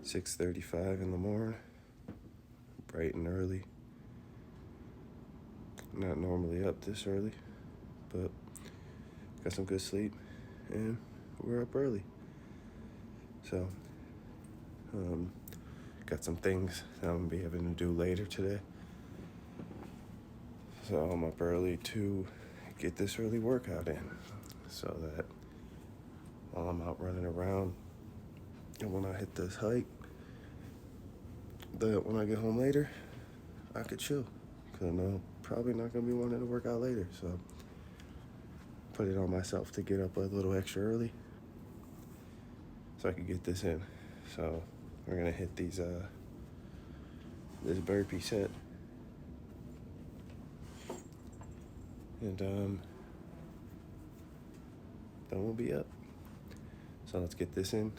6:35 in the morning, bright and early. Not normally up this early, but got some good sleep, and we're up early. So, got some things that I'm gonna be having to do later today. So I'm up early to get this early workout in, so that while I'm out running around, and when I hit this hike, that when I get home later, I could chill, because I know probably not gonna be wanting to work out later. So put it on myself to get up a little extra early so I could get this in. So we're gonna hit these this burpee set, and then we'll be up. So let's get this in.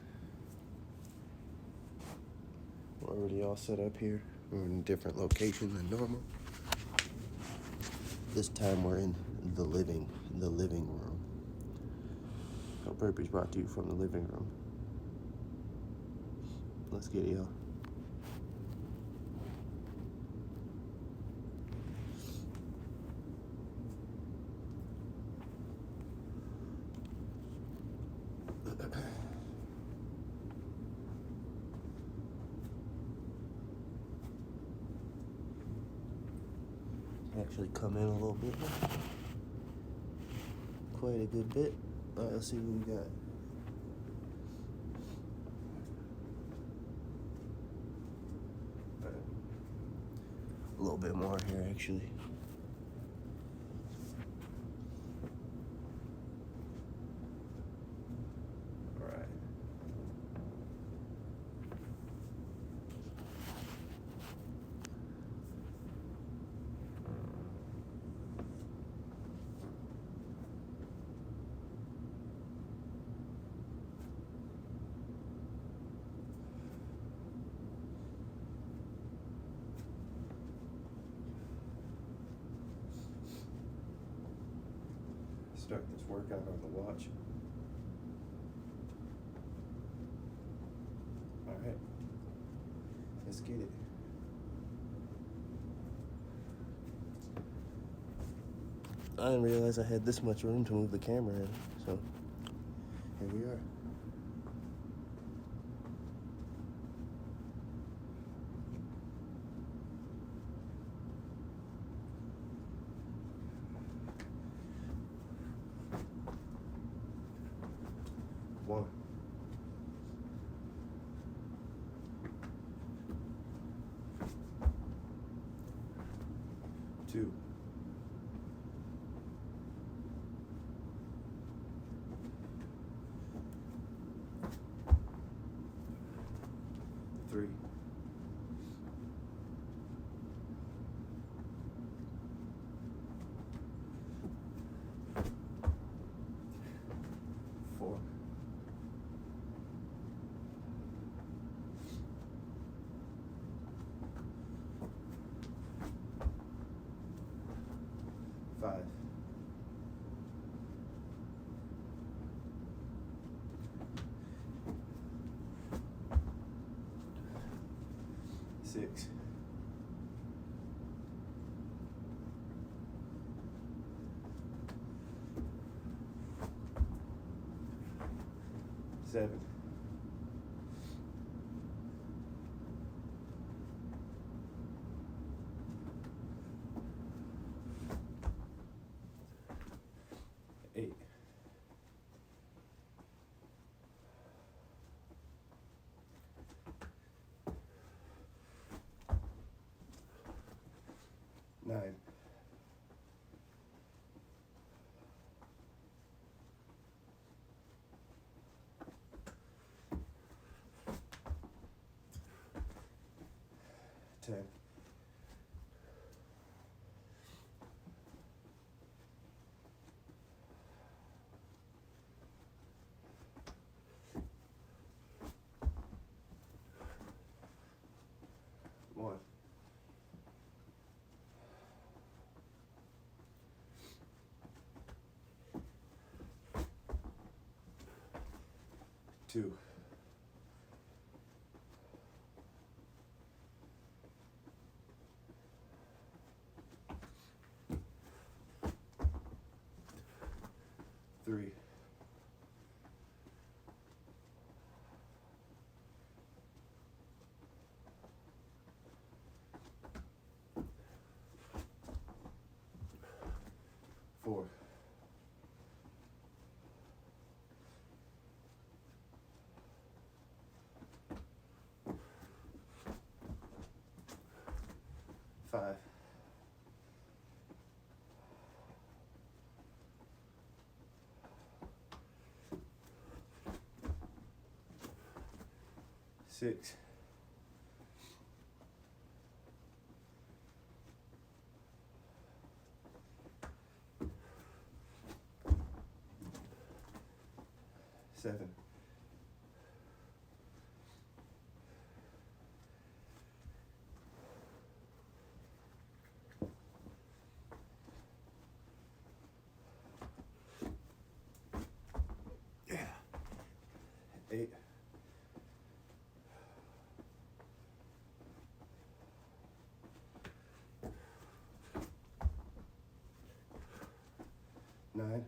We're already all set up here. We're in a different location than normal. This time we're in the living room. Burpee's brought to you from the living room. Let's get it, y'all. Actually come in a little bit. Quite a good bit. All right, let's see what we got. A little bit more here, actually. All right. Start this workout on the watch. All right, let's get it. I didn't realize I had this much room to move the camera in, so here we are. One. Two. Three. Four. Five. Six. Seven. 8. 9. 10. 1. 2. 3, 4, 5, 6, 7, 8, 9,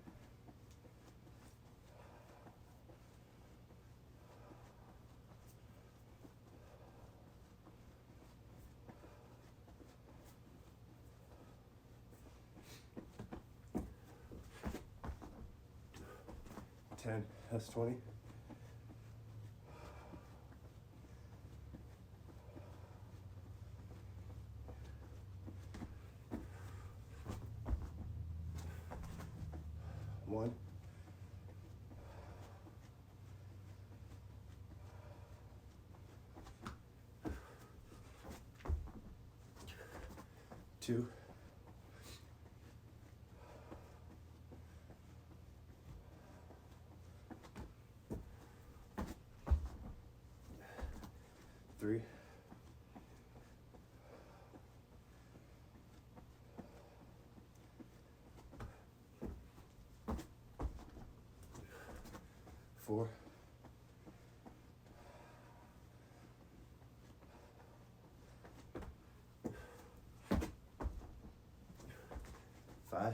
10, that's 20. 1, 2, 3, 4, 5,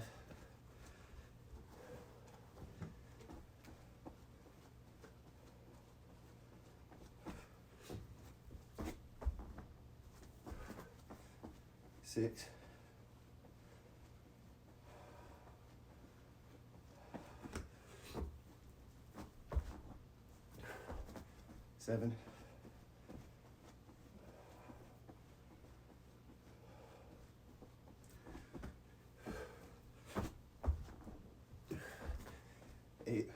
6, 7, 8,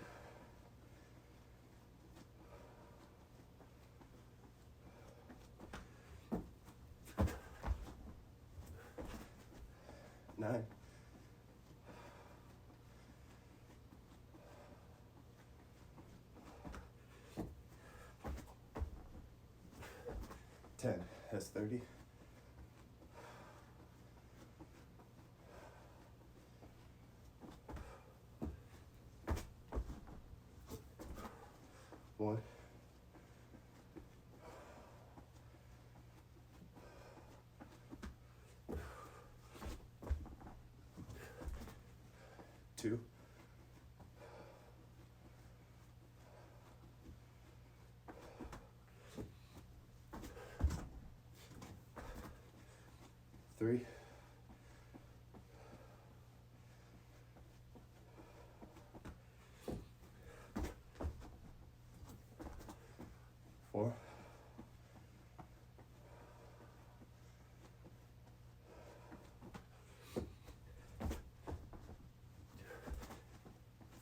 9, 10, that's 30. 1, 2, 3, 4,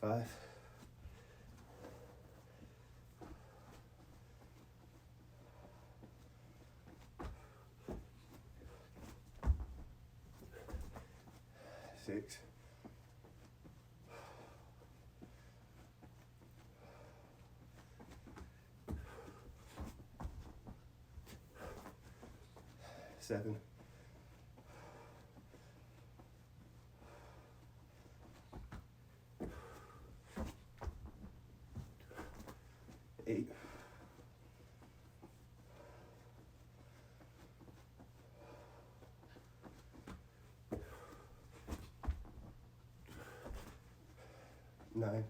5, 6, 7, 8, 9,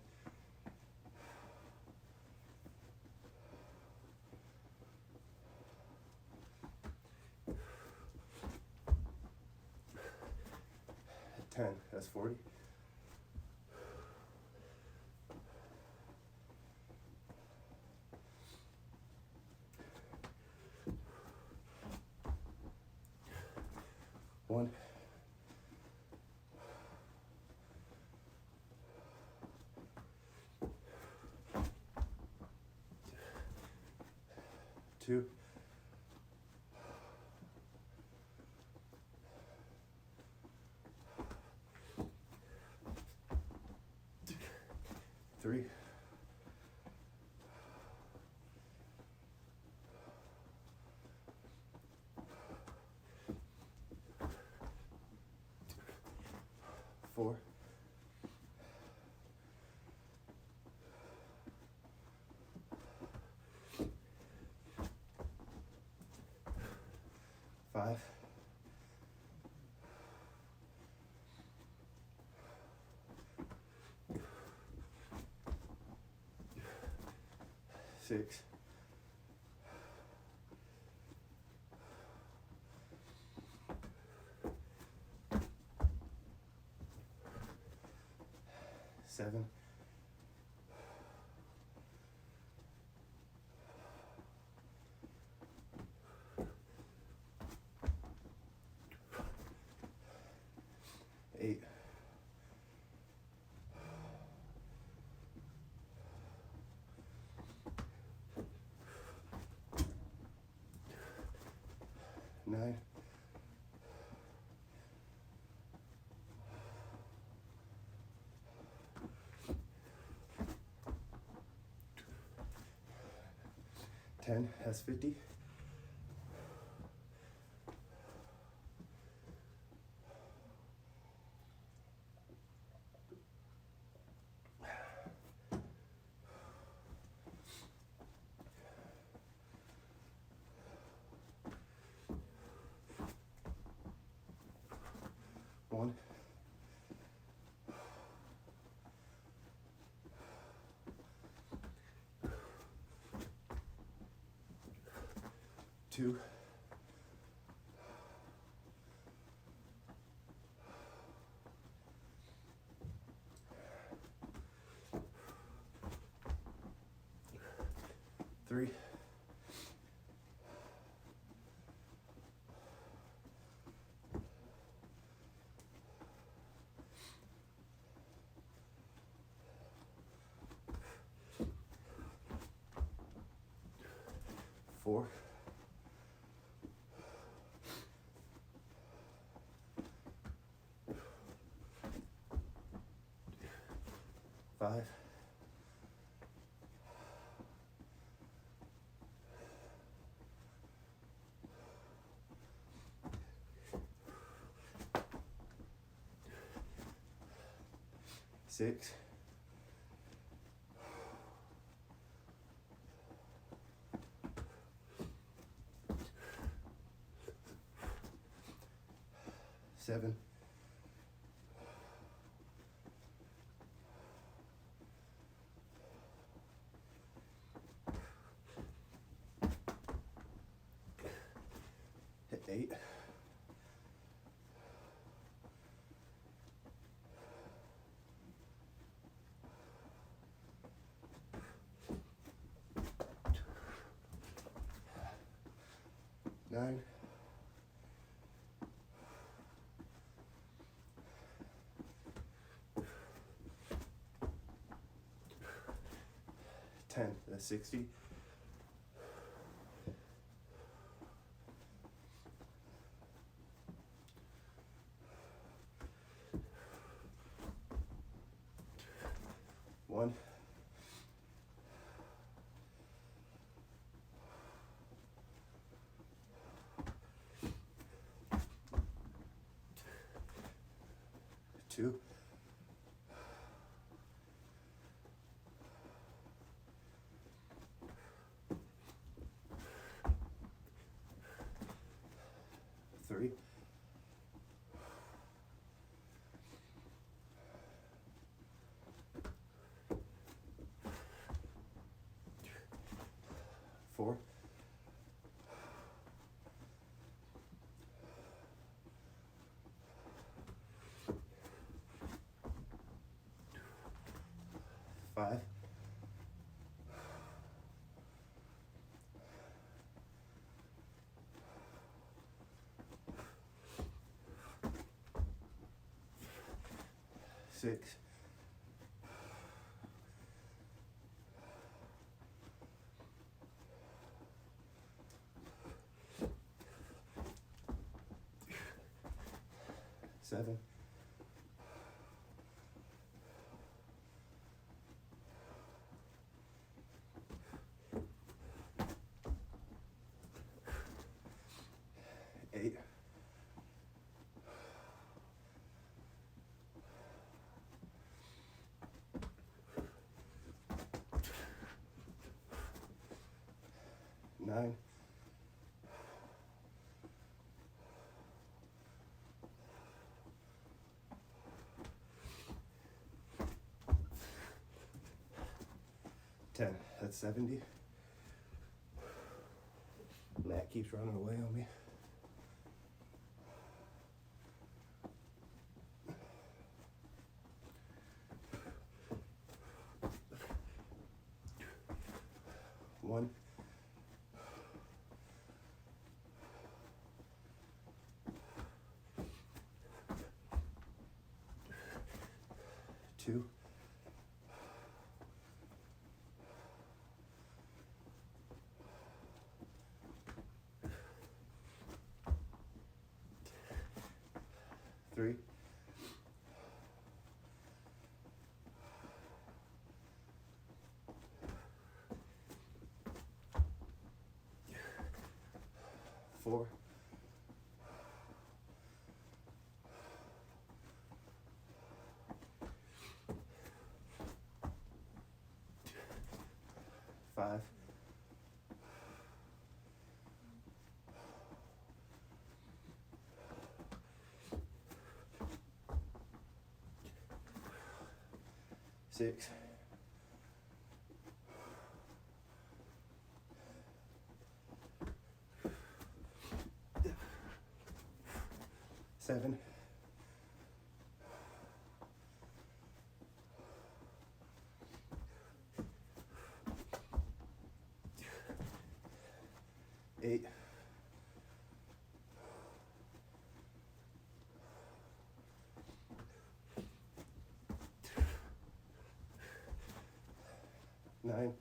10, that's 40. One. Two. Three. Four. Five. Six. Seven. 8. 9. 10, that's 50. 1. 2. 3. 4. 5. 6. 7. 8. 9. 10, that's 60. 1. 2. 3. 4. 5. 6, 7, 8, 9, 10. That's 70. Matt keeps running away on me. 1, 2, 3, 4, 5, 6, 7, 8, 9,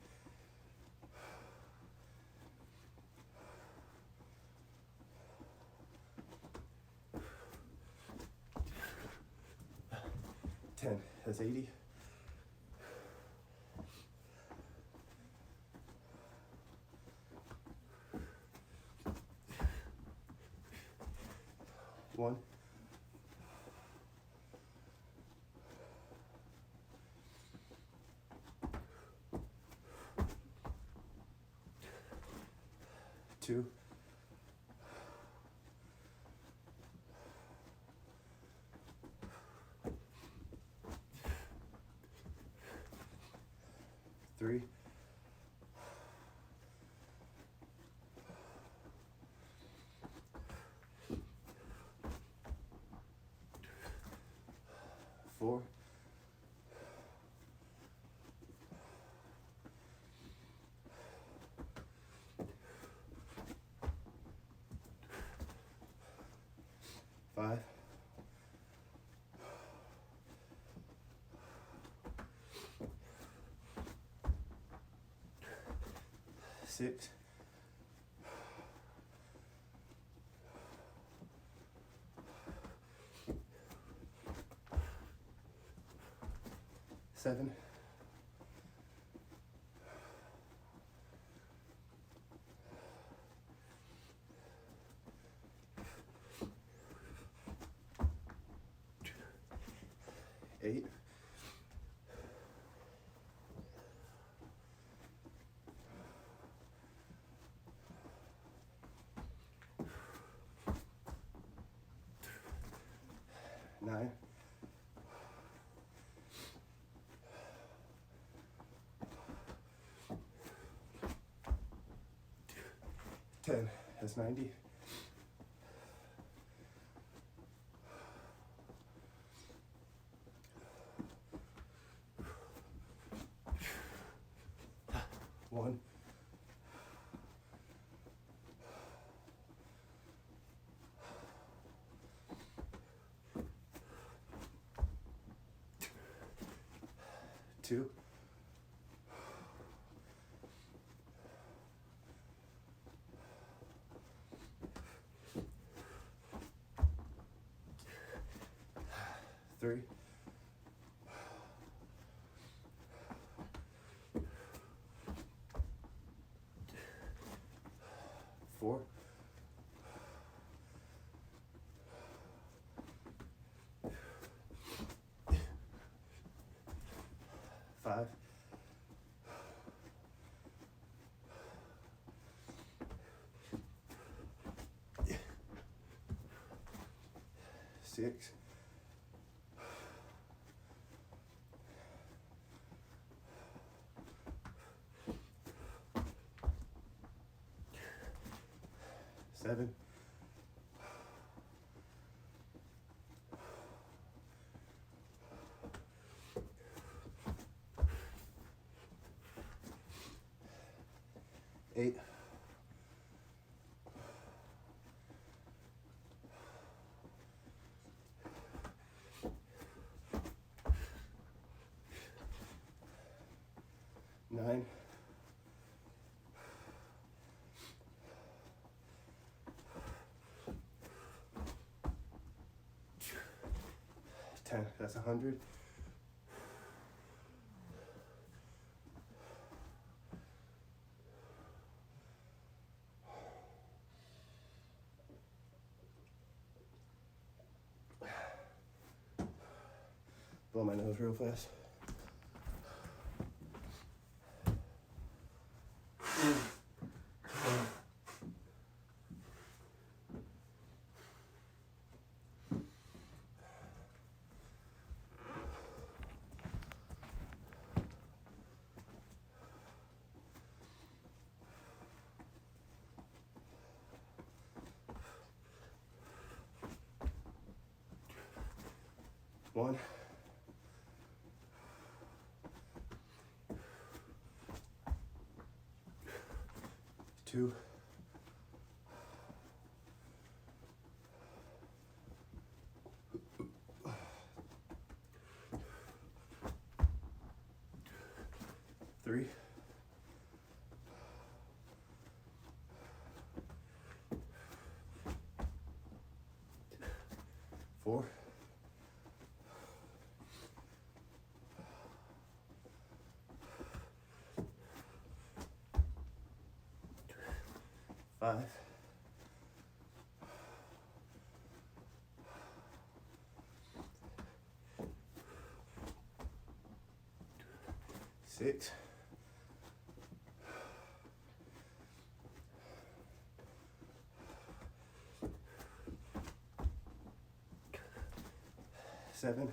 10. That's 80. 1, 2, 3, 4, 5, 6, 7, 8, 9, 10. That's 90. 1, 2, 2, 3, 4, 5, 6, 7, 8, 9, 10. That's 100. Blow my nose real fast. One, 2, 3, 4, 5, 6, 7,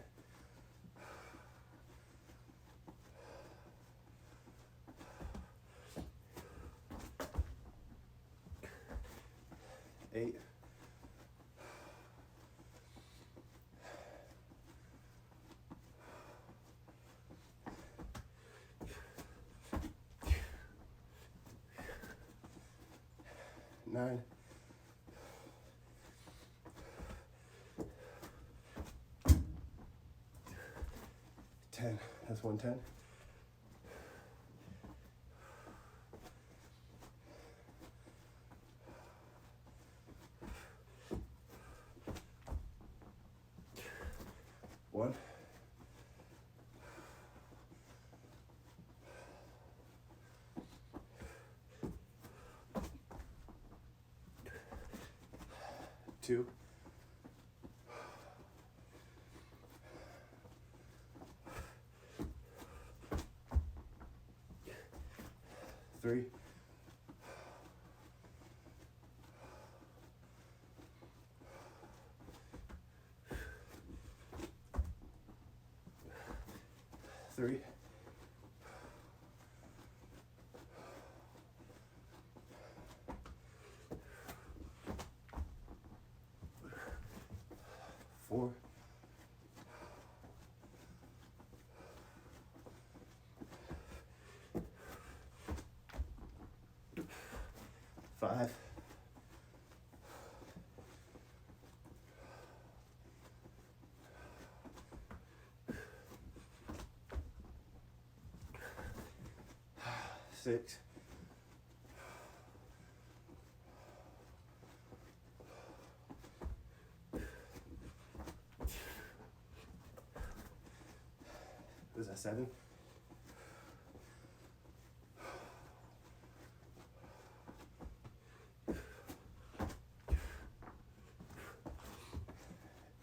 8, 9, 10. That's 110. 1, 2, 3, 3, 4, 5, 6, 7,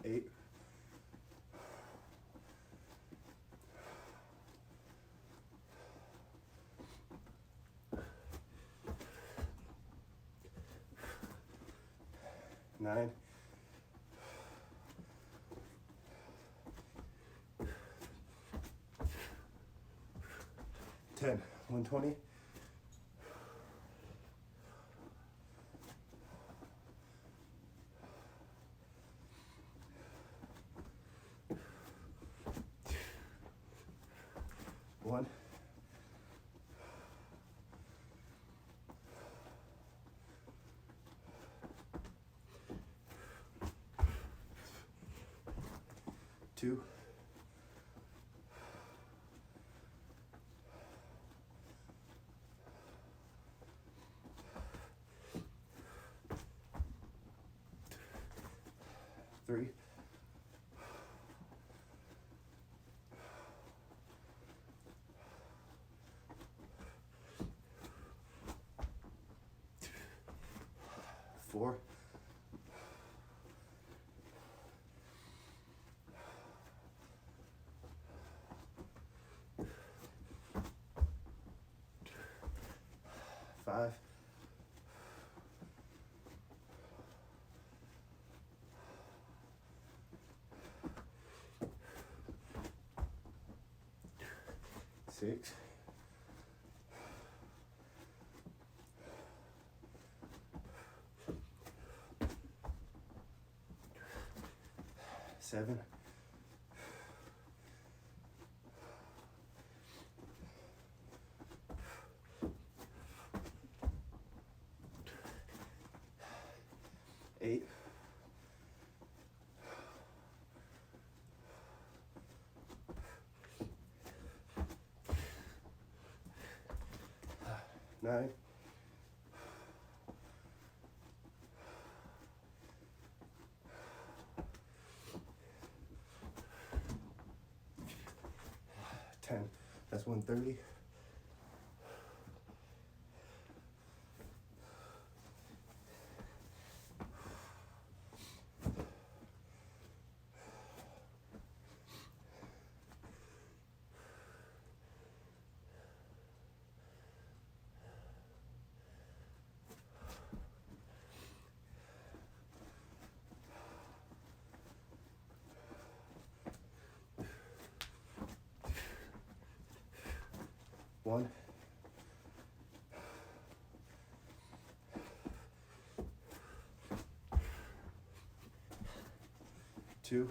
8, 9, 10, 120, 1, 2, 3, 4, 5, 6, 7, 8, 9, 10. That's 130. 1, 2,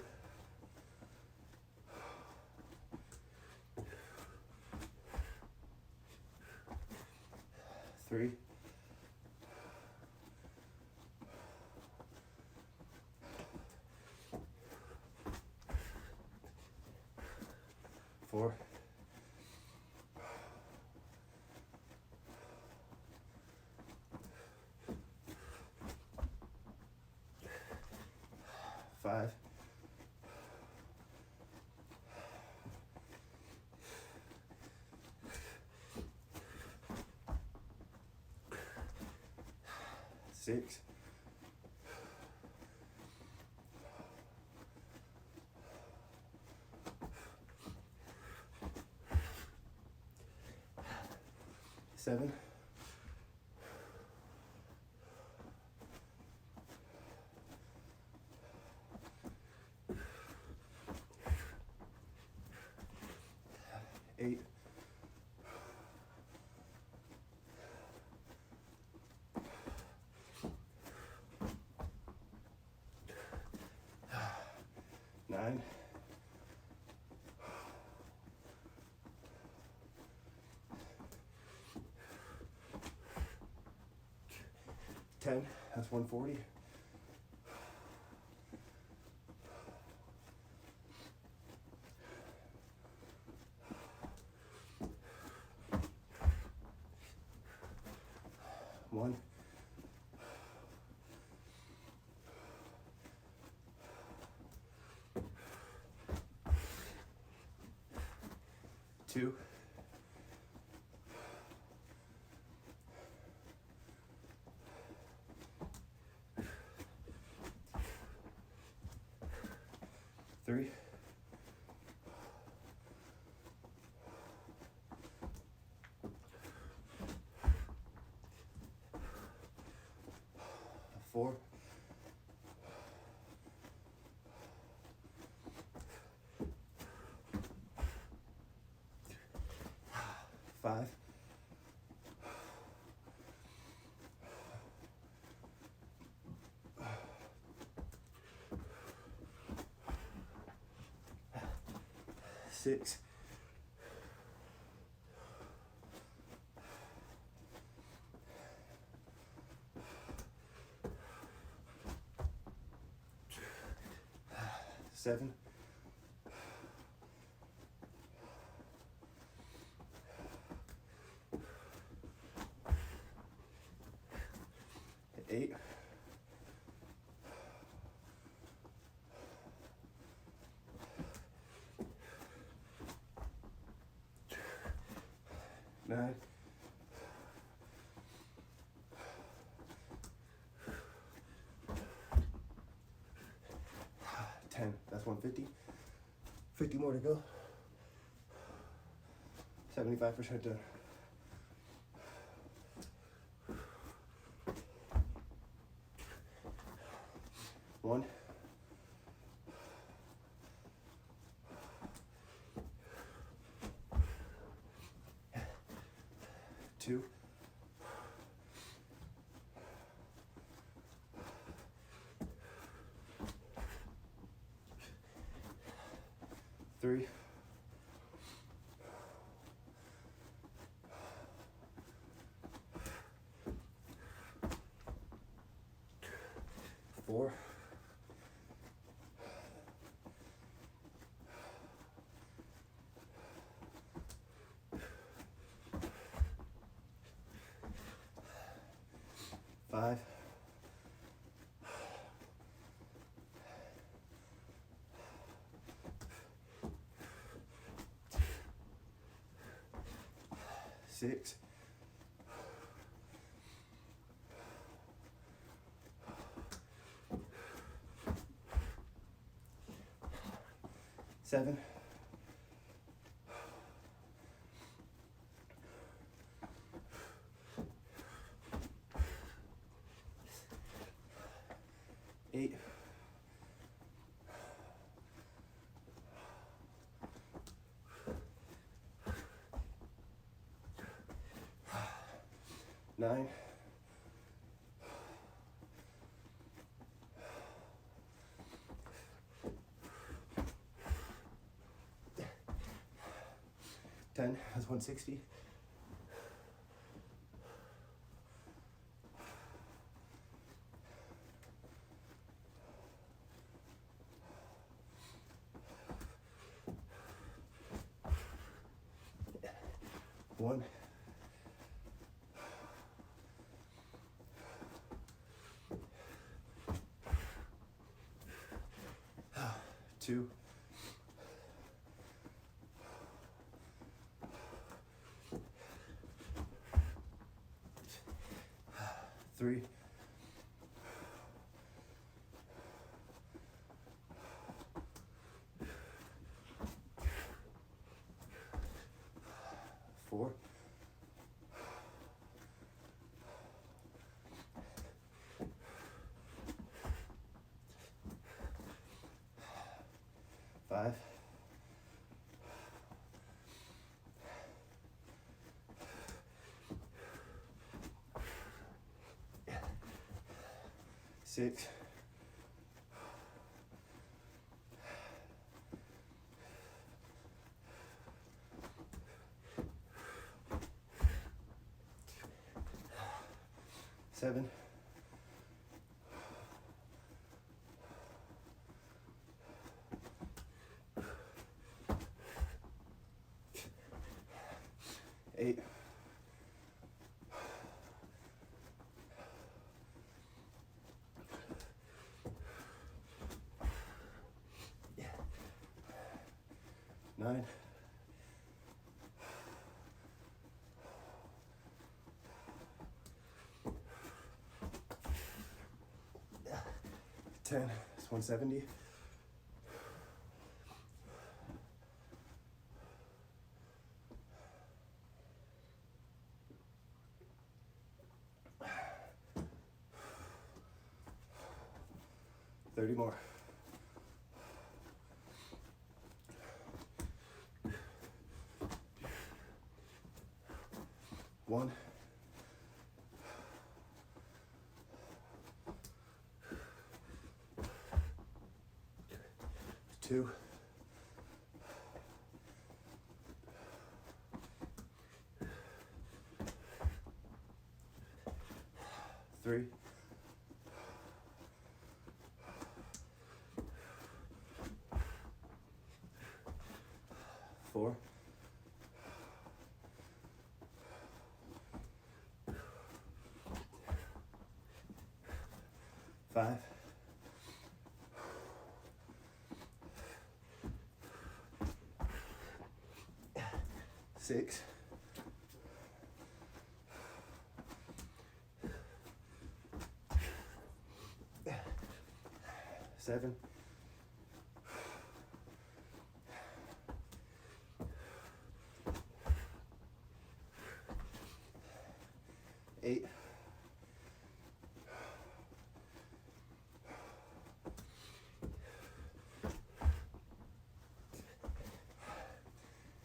3, 4, 5, 6, 7, 8, 9, 10. That's 140. 2, 3, 4, 5, 6, 7, 8, 9, 10. That's 150. 50 more to go. 75% done. 1, 2, 3, 4, 5, 6, 7, 8, 9, 10. That's 160. 1, 2, 3, 4, 5, 6, 7, 8, 9, 10, it's 170. Thirty more. One. Two. Three. Four. Five. Six. Seven. Eight.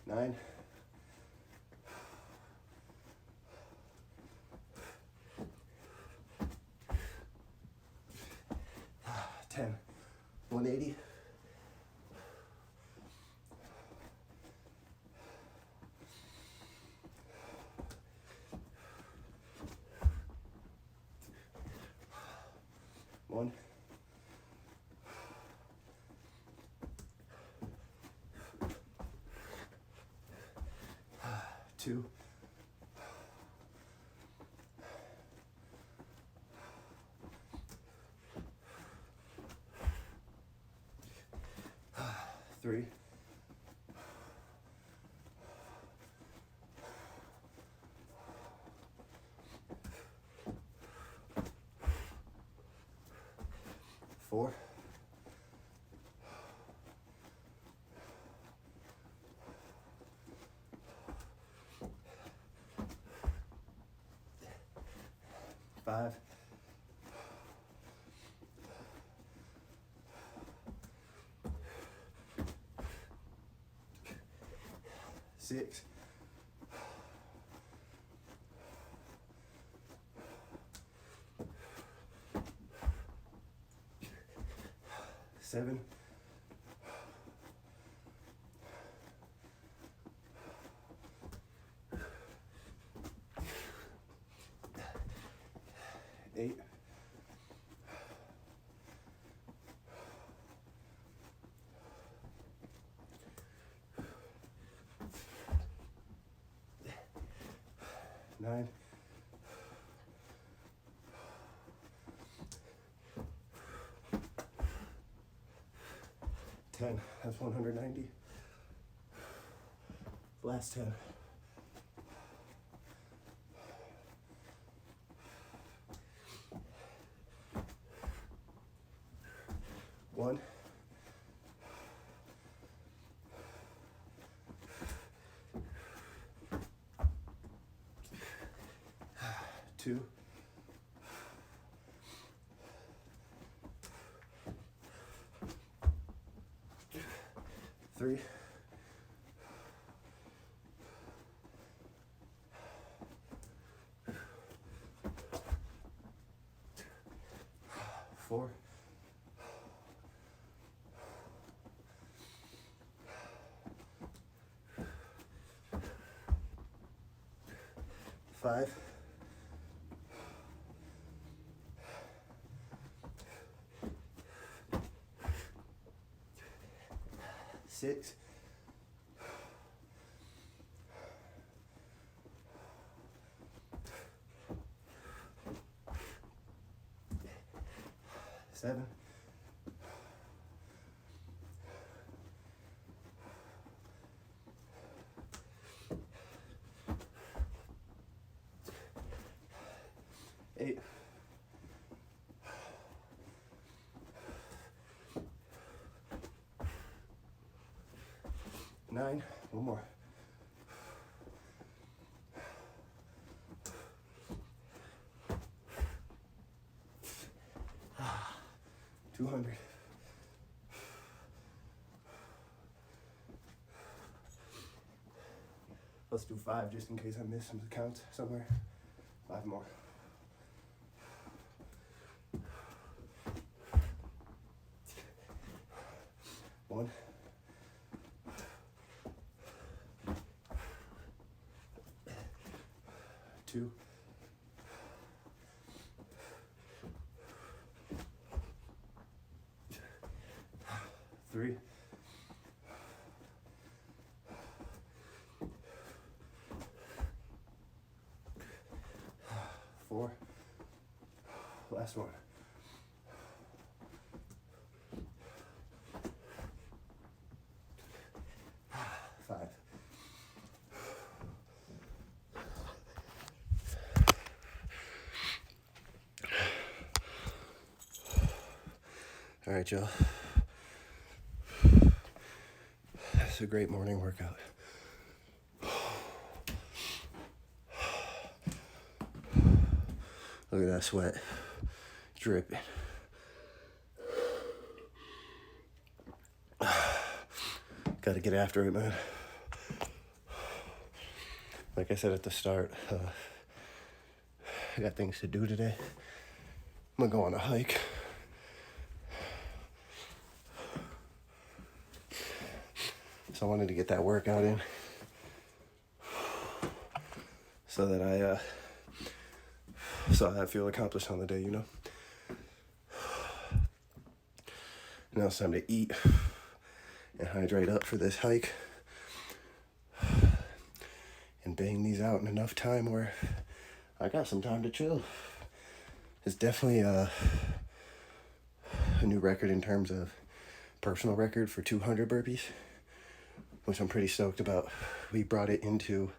Nine. 10. 180. One. Two. Three. Four. Five. Six. Seven. Eight. Nine. 10. That's 190. Last 10. One. Two. Three. Four. Five. Six. Seven. Eight. 9. One more. 200. Let's do 5 just in case I miss some counts somewhere. 5 more. 1. 2. 3. 4. Last one. 5. All right, y'all. That's a great morning workout. Look at that sweat dripping. Gotta get after it, man. Like I said at the start, I got things to do today. I'm gonna go on a hike. So I wanted to get that workout in so that I feel accomplished on the day, you know? Now it's time to eat and hydrate up for this hike and bang these out in enough time where I got some time to chill. It's definitely a new record in terms of personal record for 200 burpees, which I'm pretty stoked about. We brought it into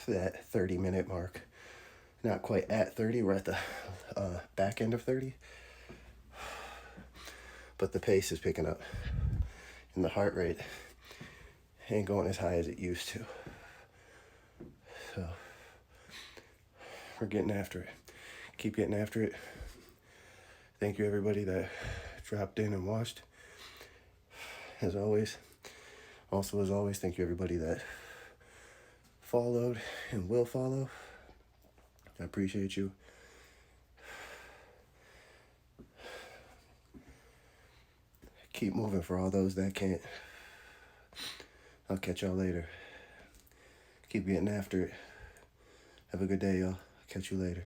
that 30-minute mark. Not quite at 30, we're at the back end of 30. But the pace is picking up and the heart rate ain't going as high as it used to. So we're getting after it. Keep getting after it. Thank you everybody that dropped in and watched. As always. Also, as always, thank you everybody that followed and will follow. I appreciate you. Keep moving for all those that can't. I'll catch y'all later. Keep getting after it. Have a good day, y'all. Catch you later.